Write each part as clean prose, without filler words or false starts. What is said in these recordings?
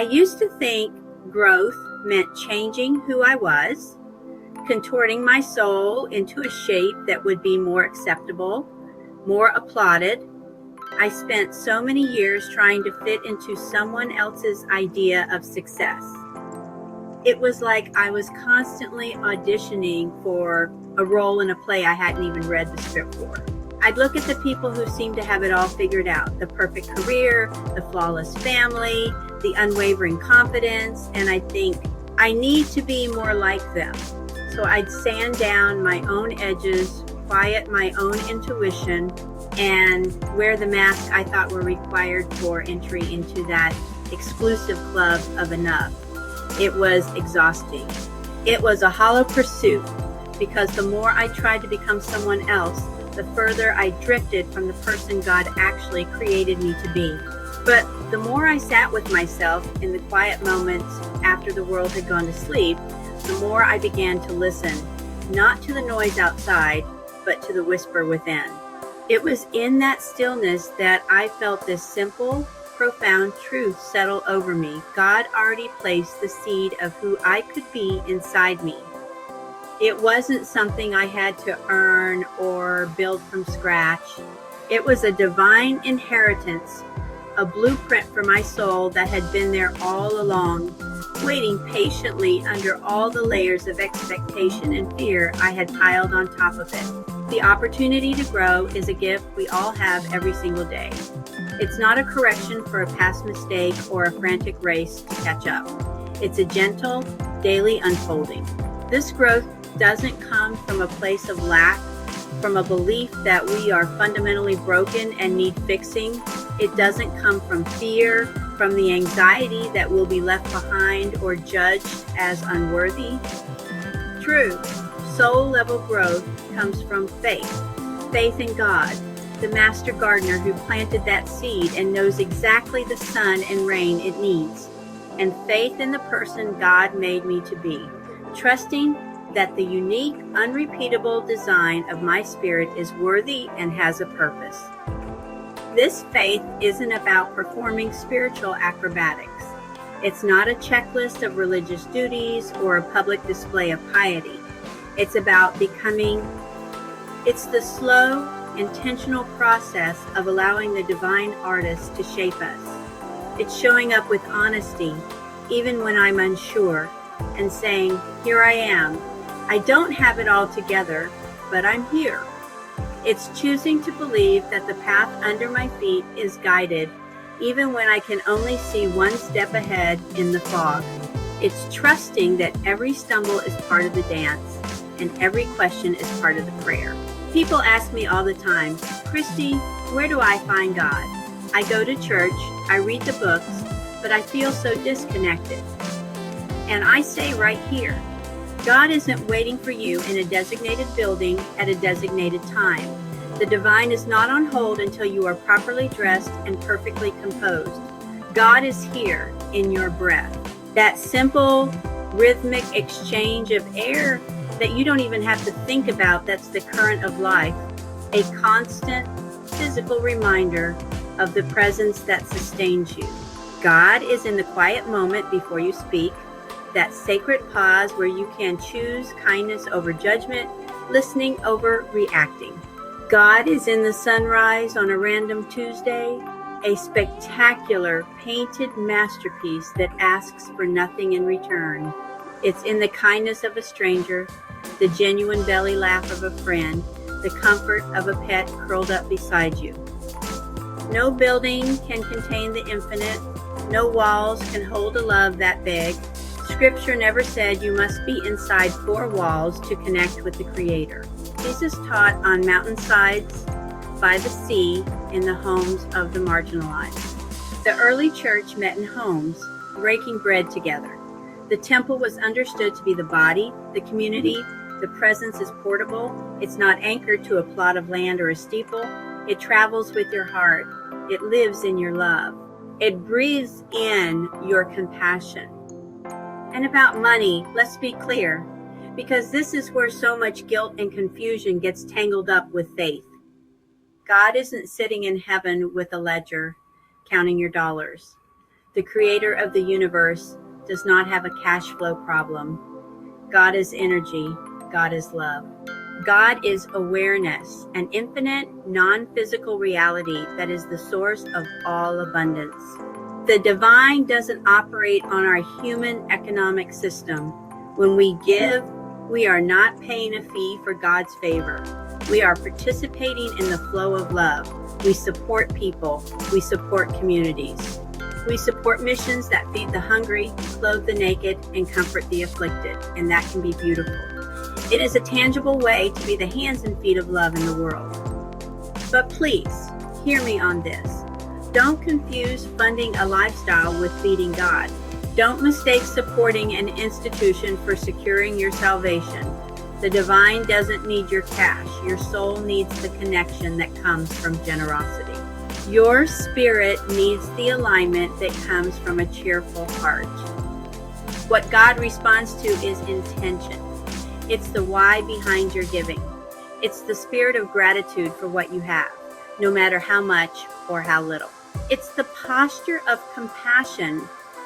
I used to think growth meant changing who I was, contorting my soul into a shape that would be more acceptable, more applauded. I spent so many years trying to fit into someone else's idea of success. It was like I was constantly auditioning for a role in a play I hadn't even read the script for. I'd look at the people who seemed to have it all figured out, the perfect career, the flawless family, the unwavering confidence, and I'd think, I need to be more like them. So I'd sand down my own edges, quiet my own intuition, and wear the mask I thought were required for entry into that exclusive club of enough. It was exhausting. It was a hollow pursuit because the more I tried to become someone else, the further I drifted from the person God actually created me to be. But the more I sat with myself in the quiet moments after the world had gone to sleep, the more I began to listen, not to the noise outside, but to the whisper within. It was in that stillness that I felt this simple, profound truth settle over me. God already placed the seed of who I could be inside me. It wasn't something I had to earn or build from scratch. It was a divine inheritance, a blueprint for my soul that had been there all along, waiting patiently under all the layers of expectation and fear I had piled on top of it. The opportunity to grow is a gift we all have every single day. It's not a correction for a past mistake or a frantic race to catch up. It's a gentle, daily unfolding. This growth doesn't come from a place of lack, from a belief that we are fundamentally broken and need fixing. It doesn't come from fear, from the anxiety that we'll be left behind or judged as unworthy. True, soul-level growth comes from faith. Faith in God, the master gardener who planted that seed and knows exactly the sun and rain it needs. And faith in the person God made me to be. Trusting that the unique, unrepeatable design of my spirit is worthy and has a purpose. This faith isn't about performing spiritual acrobatics. It's not a checklist of religious duties or a public display of piety. It's about becoming. It's the slow, intentional process of allowing the divine artist to shape us. It's showing up with honesty, even when I'm unsure, and saying, here I am. I don't have it all together, but I'm here. It's choosing to believe that the path under my feet is guided, even when I can only see one step ahead in the fog. It's trusting that every stumble is part of the dance, and every question is part of the prayer. People ask me all the time, Christy, where do I find God? I go to church, I read the books, but I feel so disconnected. And I say right here, God isn't waiting for you in a designated building at a designated time. The divine is not on hold until you are properly dressed and perfectly composed. God is here in your breath. That simple, rhythmic exchange of air that you don't even have to think about, that's the current of life. A constant physical reminder of the presence that sustains you. God is in the quiet moment before you speak. That sacred pause where you can choose kindness over judgment, listening over reacting. God is in the sunrise on a random Tuesday, a spectacular painted masterpiece that asks for nothing in return. It's in the kindness of a stranger, the genuine belly laugh of a friend, the comfort of a pet curled up beside you. No building can contain the infinite. No walls can hold a love that big. Scripture never said you must be inside four walls to connect with the Creator. Jesus taught on mountainsides, by the sea, in the homes of the marginalized. The early church met in homes, breaking bread together. The temple was understood to be the body, the community. The presence is portable. It's not anchored to a plot of land or a steeple. It travels with your heart. It lives in your love. It breathes in your compassion. And about money, let's be clear, because this is where so much guilt and confusion gets tangled up with faith. God isn't sitting in heaven with a ledger, counting your dollars. The creator of the universe does not have a cash flow problem. God is energy. God is love. God is awareness, an infinite, non-physical reality that is the source of all abundance. The divine doesn't operate on our human economic system. When we give, we are not paying a fee for God's favor. We are participating in the flow of love. We support people. We support communities. We support missions that feed the hungry, clothe the naked, and comfort the afflicted, and that can be beautiful. It is a tangible way to be the hands and feet of love in the world. But please, hear me on this. Don't confuse funding a lifestyle with feeding God. Don't mistake supporting an institution for securing your salvation. The divine doesn't need your cash. Your soul needs the connection that comes from generosity. Your spirit needs the alignment that comes from a cheerful heart. What God responds to is intention. It's the why behind your giving. It's the spirit of gratitude for what you have, no matter how much or how little. It's the posture of compassion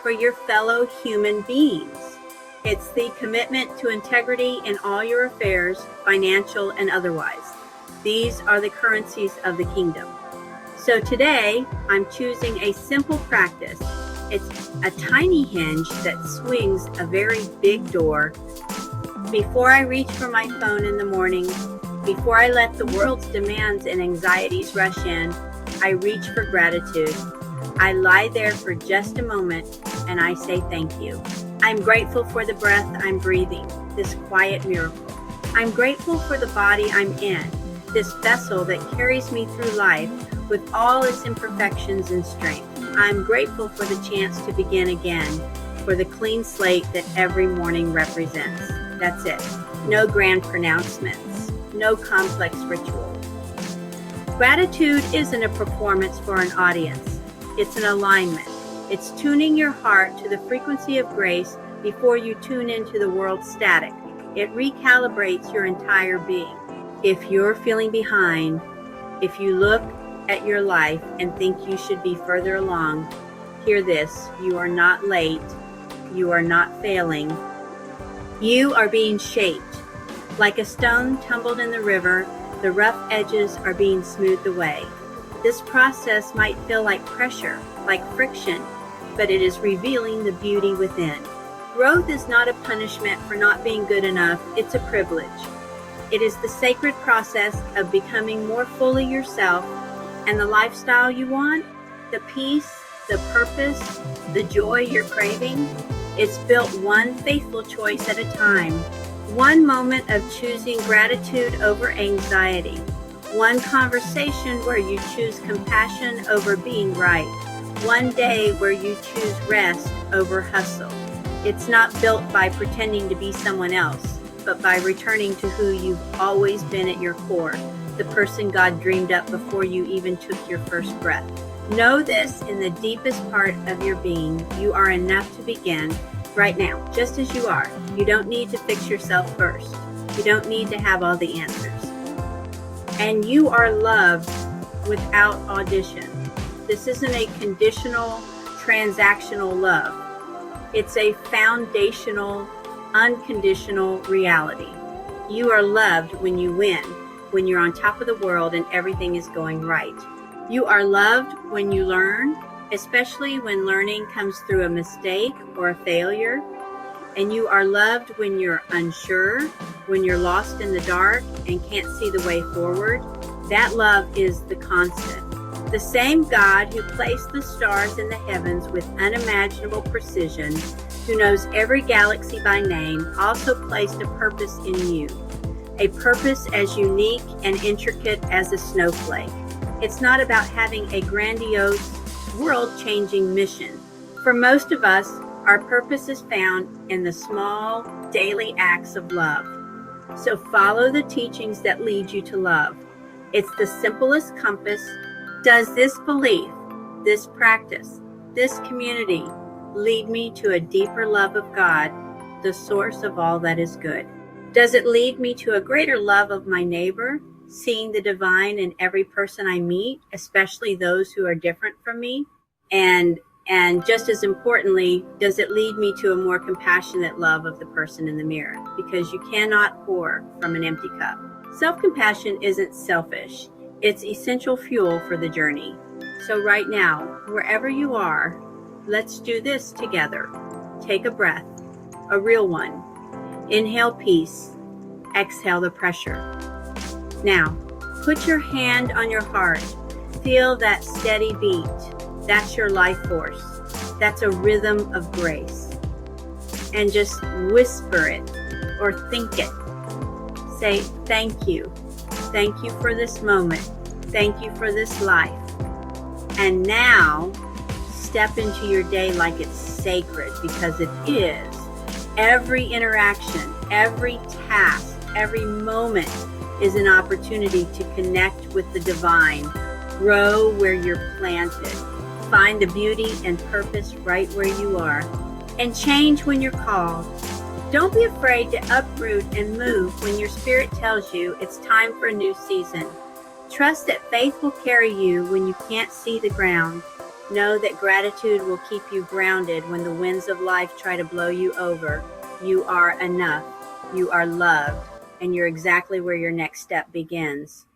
for your fellow human beings. It's the commitment to integrity in all your affairs, financial and otherwise. These are the currencies of the kingdom. So today, I'm choosing a simple practice. It's a tiny hinge that swings a very big door. Before I reach for my phone in the morning, before I let the world's demands and anxieties rush in, I reach for gratitude. I lie there for just a moment and I say thank you. I'm grateful for the breath I'm breathing, this quiet miracle. I'm grateful for the body I'm in, this vessel that carries me through life with all its imperfections and strength. I'm grateful for the chance to begin again, for the clean slate that every morning represents. That's it. No grand pronouncements, no complex ritual. Gratitude isn't a performance for an audience. It's an alignment. It's tuning your heart to the frequency of grace before you tune into the world's static. It recalibrates your entire being. If you're feeling behind, if you look at your life and think you should be further along, hear this: you are not late. You are not failing. You are being shaped. Like a stone tumbled in the river, the rough edges are being smoothed away. This process might feel like pressure, like friction, but it is revealing the beauty within. Growth is not a punishment for not being good enough, it's a privilege. It is the sacred process of becoming more fully yourself, and the lifestyle you want, the peace, the purpose, the joy you're craving, it's built one faithful choice at a time. One moment of choosing gratitude over anxiety. One conversation where you choose compassion over being right. One day where you choose rest over hustle. It's not built by pretending to be someone else, but by returning to who you've always been at your core, the person God dreamed up before you even took your first breath. Know this in the deepest part of your being. You are enough to begin right now, just as you are. You don't need to fix yourself first. You don't need to have all the answers. And you are loved without audition. This isn't a conditional, transactional love. It's a foundational, unconditional reality. You are loved when you win, when you're on top of the world and everything is going right. You are loved when you learn, especially when learning comes through a mistake or a failure. And you are loved when you're unsure, when you're lost in the dark and can't see the way forward. That love is the constant. The same God who placed the stars in the heavens with unimaginable precision, who knows every galaxy by name, also placed a purpose in you. A purpose as unique and intricate as a snowflake. It's not about having a grandiose, world-changing mission. For most of us, our purpose is found in the small, daily acts of love. So follow the teachings that lead you to love. It's the simplest compass. Does this belief, this practice, this community lead me to a deeper love of God, the source of all that is good? Does it lead me to a greater love of my neighbor, seeing the divine in every person I meet, especially those who are different from me? And And just as importantly, does it lead me to a more compassionate love of the person in the mirror? Because you cannot pour from an empty cup. Self-compassion isn't selfish. It's essential fuel for the journey. So right now, wherever you are, let's do this together. Take a breath, a real one. Inhale peace, exhale the pressure. Now, put your hand on your heart. Feel that steady beat. That's your life force. That's a rhythm of grace. And just whisper it or think it. Say, thank you. Thank you for this moment. Thank you for this life. And now, step into your day like it's sacred, because it is. Every interaction, every task, every moment is an opportunity to connect with the divine. Grow where you're planted. Find the beauty and purpose right where you are. And change when you're called. Don't be afraid to uproot and move when your spirit tells you it's time for a new season. Trust that faith will carry you when you can't see the ground. Know that gratitude will keep you grounded when the winds of life try to blow you over. You are enough. You are loved. And you're exactly where your next step begins.